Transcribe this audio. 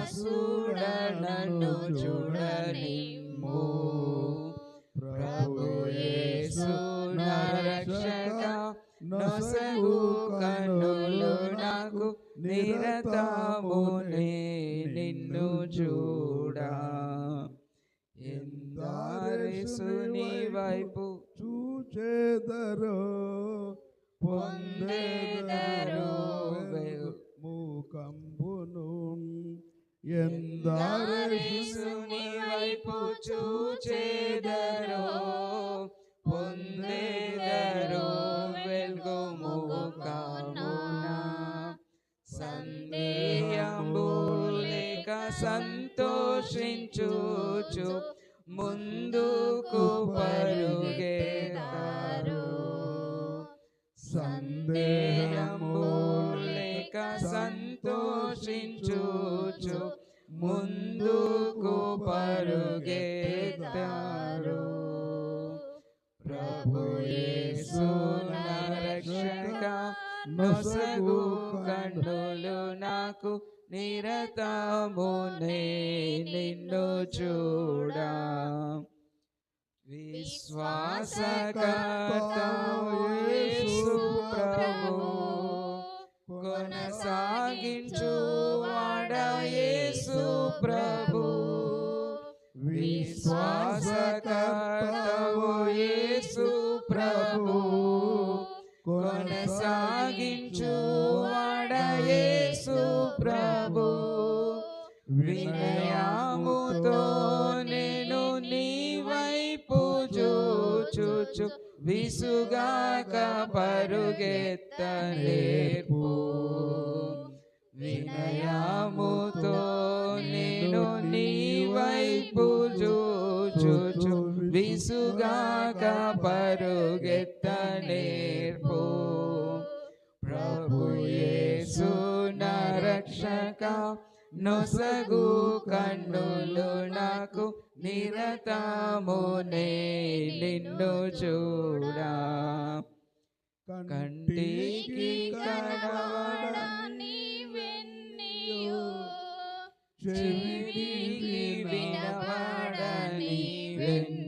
దాసుడ నన్ను చూడనిమ్ము. ప్రభు యేసు నా రక్షక నొసగు కన్నులు నాకు నిరతమునే నిన్ను చూడా. ఎందరేసుని వైపు చూచెదరో పొందెదరో మూకంబును. ఎందరేసుని వైపు చూచెదరో పొందెదరో వెల్గుము కనున. సందేహము లేక సంతోషించుచు ముందుకు పరుగెత్తారు. సందేహము లేక సంతోషించుచు ముందుకు పరుగెత్తారు. ప్రభు యేసు నా రక్షక నొసగు కన్నులు నాకు నిరతమునే నిన్ను చూడా. విశ్వాసకర్తవు యేసు ప్రభు కొనసాగించు వాడ యేసు ప్రభు. విశ్వాసకర్తవు యేసు ప్రభు కొనసాగించు వాడ యేసు ప్రభు. వినయముతో నేను నీ వైపు చూచుచు విసుగాక పరుగెత్తనేర్పు. వినయముతో నేను నీ వైపు చూచుచు విసుగాక పరుగెత్తనేర్పు. ప్రభు యేసు నా రక్షక నొసగు కన్నులు నాకు నిరతమునే నిన్ను చూడా. కంటికి కనబడని వెన్నీయు చెవికి వినబడని వెన్నీయు